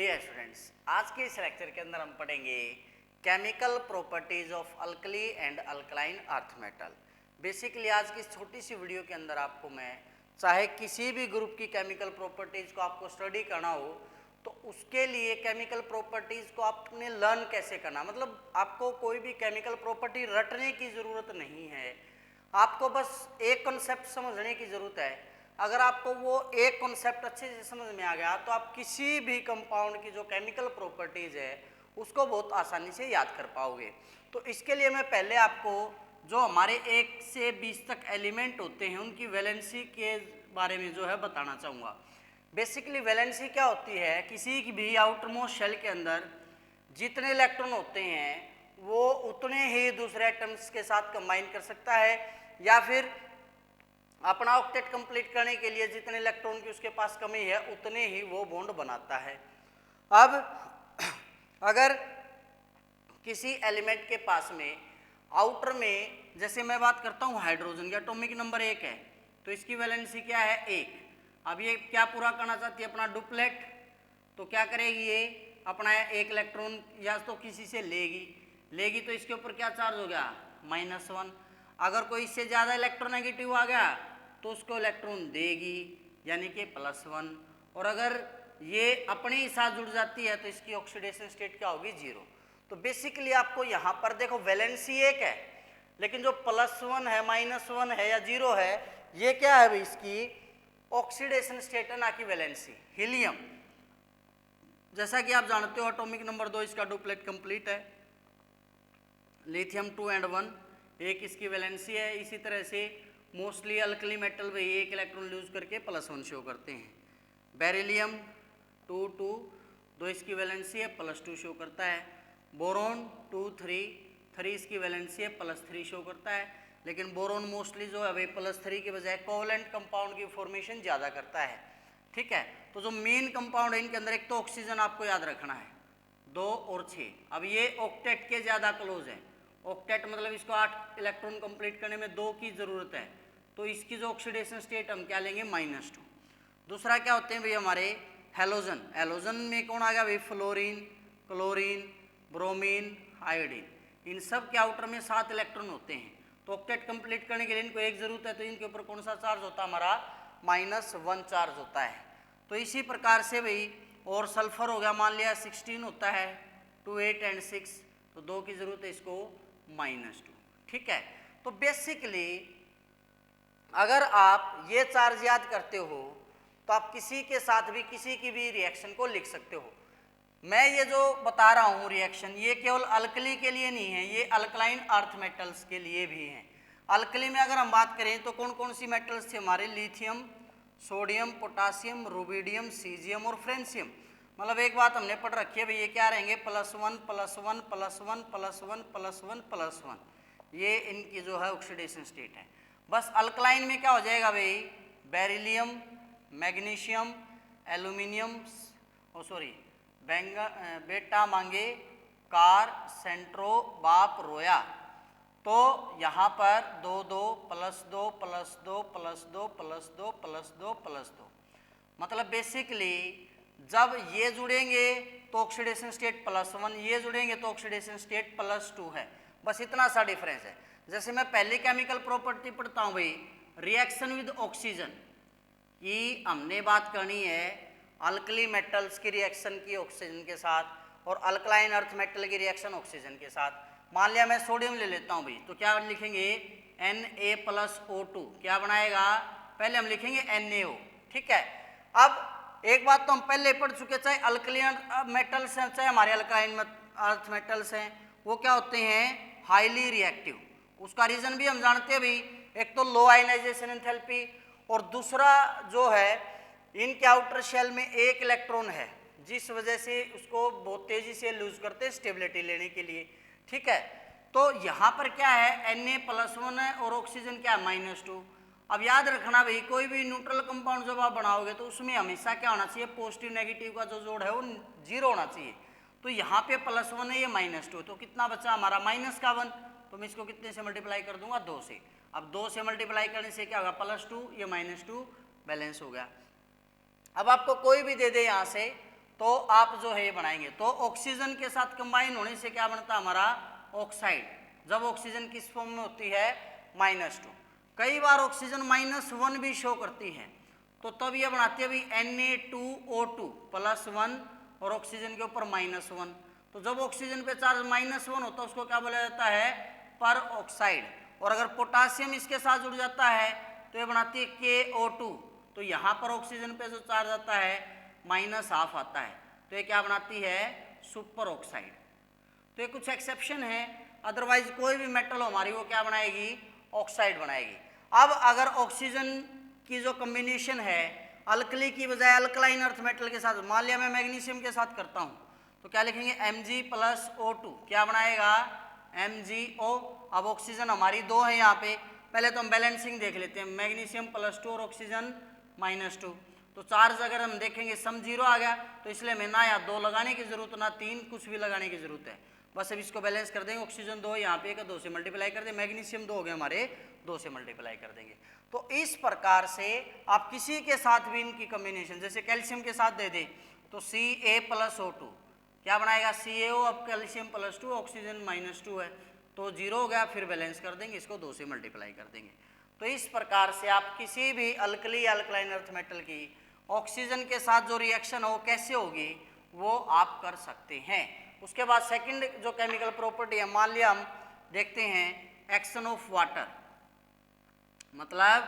Dear students, आज के इस लेक्चर के अंदर हम पढ़ेंगे chemical properties of alkali and alkaline earth metal. Basically आज की इस छोटी सी वीडियो के अंदर आपको मैं चाहे किसी भी ग्रुप की केमिकल प्रॉपर्टीज को आपको स्टडी करना हो तो उसके लिए केमिकल प्रॉपर्टीज को आपने लर्न कैसे करना, मतलब आपको कोई भी केमिकल प्रॉपर्टी रटने की ज़रूरत नहीं है, आपको बस एक कॉन्सेप्ट समझने की ज़रूरत है। अगर आपको वो एक कॉन्सेप्ट अच्छे से समझ में आ गया तो आप किसी भी कंपाउंड की जो केमिकल प्रॉपर्टीज है उसको बहुत आसानी से याद कर पाओगे। तो इसके लिए मैं पहले आपको जो हमारे 1 से 20 तक एलिमेंट होते हैं उनकी वैलेंसी के बारे में जो है बताना चाहूँगा। बेसिकली वैलेंसी क्या होती है, किसी की भी आउटरमोस्ट शेल के अंदर जितने इलेक्ट्रॉन होते हैं वो उतने ही दूसरे एटम्स के साथ कंबाइन कर सकता है, या फिर अपना ऑक्टेट कंप्लीट करने के लिए जितने इलेक्ट्रॉन की उसके पास कमी है उतने ही वो बॉन्ड बनाता है। अब अगर किसी एलिमेंट के पास में आउटर में, जैसे मैं बात करता हूँ हाइड्रोजन की, एटॉमिक नंबर 1 है तो इसकी वैलेंसी क्या है 1। अब ये क्या पूरा करना चाहती है अपना डुप्लेट, तो क्या करेगी ये अपना एक इलेक्ट्रॉन या तो किसी से लेगी तो इसके ऊपर क्या चार्ज हो गया -1। अगर कोई इससे ज़्यादा इलेक्ट्रोनेगेटिव आ गया तो उसको इलेक्ट्रॉन देगी यानी कि +1, और अगर ये अपने ही साथ जुड़ जाती है तो इसकी ऑक्सीडेशन स्टेट क्या होगी 0। तो बेसिकली आपको यहाँ पर देखो वैलेंसी 1 है लेकिन जो +1 है -1 है या 0 है ये क्या है भाई, इसकी ऑक्सीडेशन स्टेट है ना कि वैलेंसी। हीलियम जैसा कि आप जानते हो एटॉमिक नंबर 2 इसका डुप्लेट कंप्लीट है, लिथियम 2 and 1 एक इसकी वैलेंसी है। इसी तरह से मोस्टली अल्कली मेटल भाई एक इलेक्ट्रॉन लूज करके +1 शो करते हैं। बेरिलियम 2 2 2 इसकी वैलेंसी है +2 शो करता है। बोरोन 2 3 3 इसकी वैलेंसी है +3 शो करता है, लेकिन बोरोन मोस्टली जो है भाई +3 के बजाय कोवलेंट कंपाउंड की फॉर्मेशन ज़्यादा करता है। ठीक है, तो जो मेन कंपाउंड है इनके अंदर एक तो ऑक्सीजन आपको याद रखना है 2 और 6। अब ये ऑक्टेट के ज़्यादा क्लोज है, ऑक्टेट मतलब इसको 8 इलेक्ट्रॉन कंप्लीट करने में 2 की ज़रूरत है, तो इसकी जो ऑक्सीडेशन स्टेट हम क्या लेंगे -2। दूसरा क्या होते हैं भाई हमारे हेलोजन, हेलोजन में कौन आ गया भाई फ्लोरीन, क्लोरीन, ब्रोमीन, आयोडीन, इन सब के आउटर में 7 इलेक्ट्रॉन होते हैं। तो ऑक्टेट कंप्लीट करने के लिए इनको एक ज़रूरत है, तो इनके ऊपर कौन सा चार्ज होता है हमारा -1 चार्ज होता है। तो इसी प्रकार से भाई और सल्फर हो गया, मान लिया 16 होता है 2 8 and 6, तो 2 की ज़रूरत है इसको -2। ठीक है, तो बेसिकली अगर आप ये चार्ज याद करते हो तो आप किसी के साथ भी किसी की भी रिएक्शन को लिख सकते हो। मैं ये जो बता रहा हूँ रिएक्शन ये केवल अल्कली के लिए नहीं है, ये अल्कलाइन अर्थ मेटल्स के लिए भी हैं। अल्कली में अगर हम बात करें तो कौन कौन सी मेटल्स थे हमारे, lithium, sodium, potassium, rubidium, caesium और फ्रेंसियम। मतलब एक बात हमने पढ़ रखी है भाई ये क्या रहेंगे +1 +1 +1 +1 +1 +1, ये इनकी जो है ऑक्सीडेशन स्टेट है। बस अल्कलाइन में क्या हो जाएगा भाई, बेरिलियम, मैग्नीशियम, एल्यूमिनियम, बेटा मांगे, कार, सेंट्रो, बाप, रोया। तो यहाँ पर 2 2 +2 +2 +2 +2 +2 +2, मतलब बेसिकली जब ये जुड़ेंगे तो ऑक्सीडेशन स्टेट +1, ये जुड़ेंगे तो ऑक्सीडेशन स्टेट +2 है, बस इतना सा डिफरेंस है। जैसे मैं पहले केमिकल प्रॉपर्टी पढ़ता हूँ भाई रिएक्शन विद ऑक्सीजन की, हमने बात करनी है अल्कली मेटल्स की रिएक्शन की ऑक्सीजन के साथ और अल्कलाइन अर्थ मेटल की रिएक्शन ऑक्सीजन के साथ। मान लिया मैं सोडियम ले लेता हूँ भाई, तो क्या लिखेंगे Na+O2, क्या बनाएगा, पहले हम लिखेंगे NaO। ठीक है, अब एक बात तो हम पहले पढ़ चुके, चाहे अल्कलाइन मेटल्स हैं चाहे हमारे अल्कलाइन अर्थ मेटल्स हैं, वो क्या होते हैं हाईली रिएक्टिव। उसका रीज़न भी हम जानते हैं भाई, एक तो लो आयनाइजेशन एंथैल्पी और दूसरा जो है इनके आउटर शेल में एक इलेक्ट्रॉन है जिस वजह से उसको बहुत तेजी से लूज करते हैं स्टेबिलिटी लेने के लिए। ठीक है, तो यहाँ पर क्या है Na+1 है और ऑक्सीजन क्या है -2। अब याद रखना भाई कोई भी न्यूट्रल कंपाउंड जब आप बनाओगे तो उसमें हमेशा क्या होना चाहिए, पॉजिटिव नेगेटिव का जो जोड़ है वो 0 होना चाहिए। तो यहाँ पे +1 है ये -2, तो कितना बचा हमारा -1, तो मैं इसको कितने से मल्टीप्लाई कर दूंगा 2 से। अब 2 से मल्टीप्लाई करने से क्या होगा +2, ये -2 बैलेंस हो गया। अब आपको कोई भी दे दे यहाँ से तो आप जो है ये बनाएंगे। तो ऑक्सीजन के साथ कंबाइन होने से क्या बनता है हमारा ऑक्साइड, जब ऑक्सीजन किस फॉर्म में होती है -2। कई बार ऑक्सीजन -1 भी शो करती है, तो तब ये बनाती है अभी Na2O2 +1 और ऑक्सीजन के ऊपर -1। तो जब ऑक्सीजन पे चार्ज -1 होता है उसको क्या बोला जाता है पर ऑक्साइड। और अगर पोटासियम इसके साथ जुड़ जाता है तो ये बनाती है KO2। तो यहाँ पर ऑक्सीजन पे जो चार्ज आता है -½ आता है, तो ये क्या बनाती है सुपर ऑक्साइड। तो ये कुछ एक्सेप्शन है, अदरवाइज कोई भी मेटल हमारी वो क्या बनाएगी ऑक्साइड बनाएगी। अब अगर ऑक्सीजन की जो कॉम्बिनेशन है अल्कली की बजाय अल्कलाइन अर्थ मेटल के साथ, मान लिया मैं मैग्नीशियम के साथ करता हूँ, तो क्या लिखेंगे Mg+O2 क्या बनाएगा MgO। अब ऑक्सीजन हमारी 2 है यहाँ पे, पहले तो हम बैलेंसिंग देख लेते हैं, मैग्नीशियम +2 और ऑक्सीजन -2। तो चार्ज अगर हम देखेंगे सम 0 आ गया, तो इसलिए हमें ना या 2 लगाने की जरूरत ना 3 कुछ भी लगाने की जरूरत है, बस अब इसको बैलेंस कर देंगे। ऑक्सीजन 2 यहाँ पे 2 से मल्टीप्लाई कर दें, मैग्नीशियम 2 हो गए हमारे 2 से मल्टीप्लाई कर देंगे। तो इस प्रकार से आप किसी के साथ भी इनकी कॉम्बिनेशन, जैसे कैल्शियम के साथ दे दें तो Ca+O2 क्या बनाएगा CaO। अब कैल्शियम +2 ऑक्सीजन -2 है, तो 0 हो गया, फिर बैलेंस कर देंगे, इसको 2 से मल्टीप्लाई कर देंगे। तो इस प्रकार से आप किसी भी अल्कली या अल्कलाइन अर्थ मेटल की ऑक्सीजन के साथ जो रिएक्शन हो कैसे होगी वो आप कर सकते हैं। उसके बाद सेकंड जो केमिकल प्रॉपर्टी है, मान लिया हम देखते हैं एक्शन ऑफ वाटर, मतलब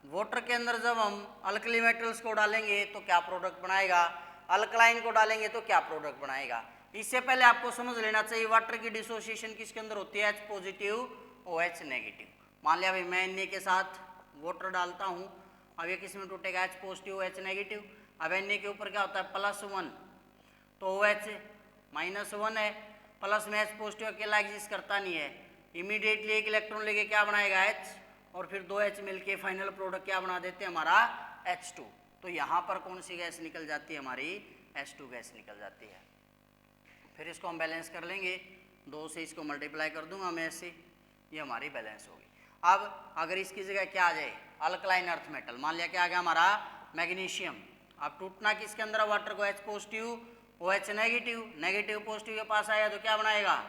वाटर के अंदर जब हम अल्कली मेटल्स को डालेंगे तो क्या प्रोडक्ट बनाएगा, अल्कलाइन को डालेंगे तो क्या प्रोडक्ट बनाएगा। इससे पहले आपको समझ लेना चाहिए वाटर की डिसोसिएशन किसके अंदर होती है H+ OH-। मान लिया भाई मैं Na के साथ वाटर डालता हूँ, अब ये किस में टूटेगा H+ OH-। अब Na के ऊपर क्या होता है +1, तो OH -1 है, प्लस में H+ अकेला एग्जिस्ट करता नहीं है, इमीडिएटली एक इलेक्ट्रॉन लेके क्या बनाएगा H, और फिर 2 H मिलके फाइनल प्रोडक्ट क्या बना देते हैं हमारा H2। तो यहाँ पर कौन सी गैस निकल जाती है हमारी H2 गैस निकल जाती है। फिर इसको हम बैलेंस कर लेंगे, 2 से इसको मल्टीप्लाई कर दूंगा मैं ऐसे, ये हमारी बैलेंस होगी। अब अगर इसकी जगह क्या आ जाए अल्कलाइन अर्थ मेटल, मान लिया क्या आ गया हमारा मैग्नीशियम, अब टूटना किसके अंदर वाटर को H+ OH नेगेटिव पॉजिटिव के पास आया तो क्या बनाएगा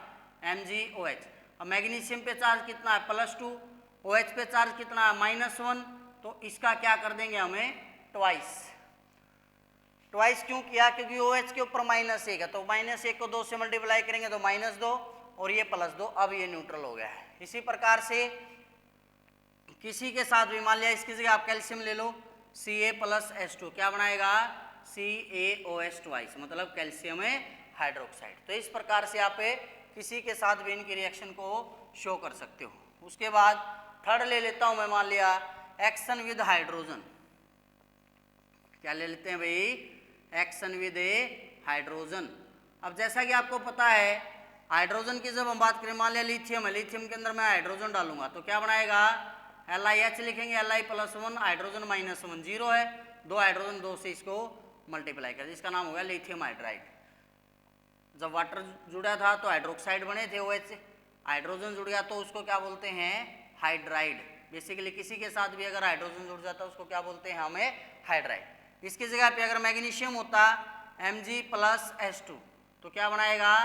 MgOH। अब मैग्नीशियम पे चार्ज कितना है +2, OH पे चार्ज कितना है -1, तो इसका क्या कर देंगे हमें ट्वाइस क्यों किया, क्योंकि OH के ऊपर -1 है, तो -1 को 2 से मल्टीप्लाई करेंगे तो -2 और ये +2, अब ये न्यूट्रल हो गया है। इसी प्रकार से किसी के साथ भी मान लिया इसकी जगह आप कैल्शियम ले लो Ca+H2 क्या बनाएगा CaOH ट्वाइस, मतलब कैल्शियम हाइड्रोक्साइड। तो इस प्रकार से आप किसी के साथ भी इनकी रिएक्शन को शो कर सकते हो। उसके बाद थर्ड ले लेता हूं मैं, मान लिया एक्शन विद हाइड्रोजन, क्या ले लेते हैं भाई एक्शन विद हाइड्रोजन। अब जैसा कि आपको पता है हाइड्रोजन की जब हम बात करें, मान लिया लिथियम है, लिथियम के अंदर मैं हाइड्रोजन डालूंगा तो क्या बनाएगा LiH लिखेंगे, Li+1 हाइड्रोजन -1 0 है, 2 हाइड्रोजन 2 से इसको मल्टीप्लाई कर, इसका नाम हो गया लिथियम हाइड्राइड। जब वाटर जुड़ा था तो हाइड्रोक्साइड बने थे OH से, हाइड्रोजन जुड़ गया तो उसको क्या बोलते हैं हाइड्राइड। बेसिकली किसी के साथ भी अगर हाइड्रोजन जुड़ जाता है उसको क्या बोलते हैं हमें हाइड्राइड। इसकी जगह पे अगर मैग्नीशियम होता Mg+H2 तो क्या बनाएगा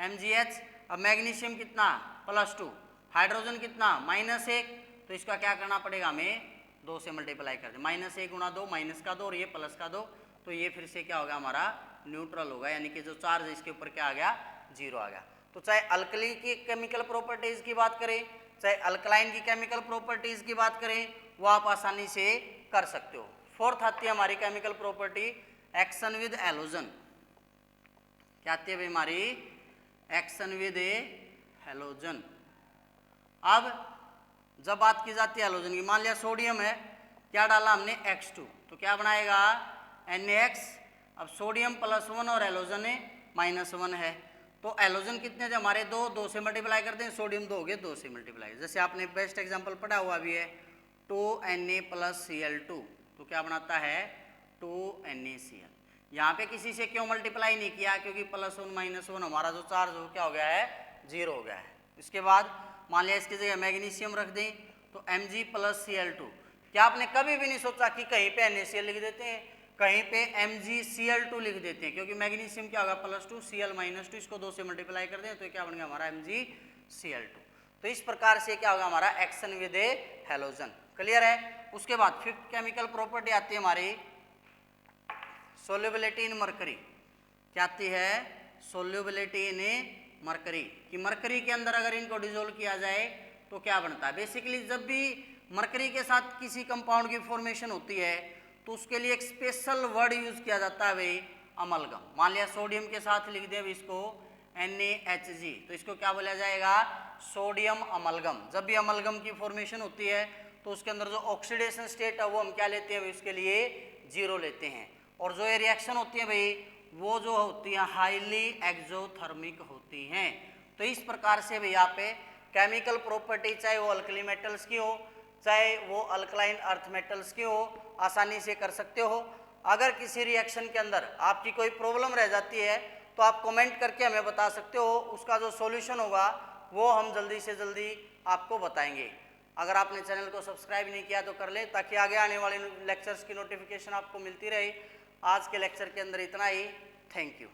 MgH। अब मैग्नीशियम कितना +2, हाइड्रोजन कितना -1, तो इसका क्या करना पड़ेगा हमें 2 से मल्टीप्लाई कर दे, -1 × 2 माइनस का 2 और ये प्लस का 2, तो ये फिर से क्या होगा हमारा न्यूट्रल होगा, यानी कि जो चार्ज है इसके ऊपर क्या आ गया 0 आ गया। तो चाहे अल्कली की केमिकल प्रॉपर्टीज की बात करें चाहे अल्कलाइन की केमिकल प्रॉपर्टीज की बात करें, वो आप आसानी से कर सकते हो। फोर्थ आती है हमारी chemical property action with halogen. क्या आती है भाई हमारी एक्शन विद हैलोजन। अब जब बात की जाती है हैलोजन की, मान लिया सोडियम है, क्या डाला हमने X2 तो क्या बनाएगा NaX। अब सोडियम +1 और हैलोजन -1 है, तो हैलोजन कितने थे हमारे 2 से मल्टीप्लाई करते हैं, सोडियम 2 हो गए 2 से मल्टीप्लाई। जैसे आपने बेस्ट एग्जांपल पढ़ा हुआ भी है 2Na+Cl2 तो क्या बनाता है 2NaCl। यहाँ पे किसी से क्यों मल्टीप्लाई नहीं किया, क्योंकि +1 -1 हमारा जो चार्ज हो क्या हो गया है 0 हो गया है। इसके बाद मान लिया इसकी जगह मैग्नीशियम रख दें तो Mg+Cl2, क्या आपने कभी भी नहीं सोचा कि कहीं पे NaCl लिख देते हैं, कहीं पे MgCl2 लिख देते हैं, क्योंकि मैग्नीशियम क्या होगा +2 Cl-2, इसको 2 से मल्टीप्लाई कर दें तो क्या बन गया हमारा MgCl2। तो इस प्रकार से क्या होगा हमारा action with A halogen. Clear है। उसके बाद फिफ्थ केमिकल प्रॉपर्टी आती है हमारी सोल्युबिलिटी इन मरकरी। क्या आती है? सोल्युबिलिटी इन मरकरी, कि मरकरी के अंदर अगर इनको डिसोल्व किया जाए तो क्या बनता है। बेसिकली जब भी मरकरी के साथ किसी कंपाउंड की फॉर्मेशन होती है तो उसके लिए एक स्पेशल वर्ड यूज किया जाता है भाई, अमलगम। मान लिया सोडियम के साथ लिख दें इसको NaHG, तो इसको क्या बोला जाएगा? Sodium amalgam. जब भी अमलगम की फॉर्मेशन होती है तो उसके अंदर जो ऑक्सीडेशन स्टेट है वो हम क्या लेते हैं भाई, उसके लिए 0 लेते हैं। और जो ये रिएक्शन होती है भाई वो जो होती है हाईली एक्सोथर्मिक होती हैं। तो इस प्रकार से भाई यहाँ पे केमिकल प्रॉपर्टी चाहे वो अल्कली मेटल्स की हो चाहे वो अल्कलाइन अर्थ मेटल्स की हो आसानी से कर सकते हो। अगर किसी रिएक्शन के अंदर आपकी कोई प्रॉब्लम रह जाती है तो आप कमेंट करके हमें बता सकते हो, उसका जो सॉल्यूशन होगा वो हम जल्दी से जल्दी आपको बताएंगे। अगर आपने चैनल को सब्सक्राइब नहीं किया तो कर ले, ताकि आगे आने वाले लेक्चर्स की नोटिफिकेशन आपको मिलती रहे। आज के लेक्चर के अंदर इतना ही। Thank you.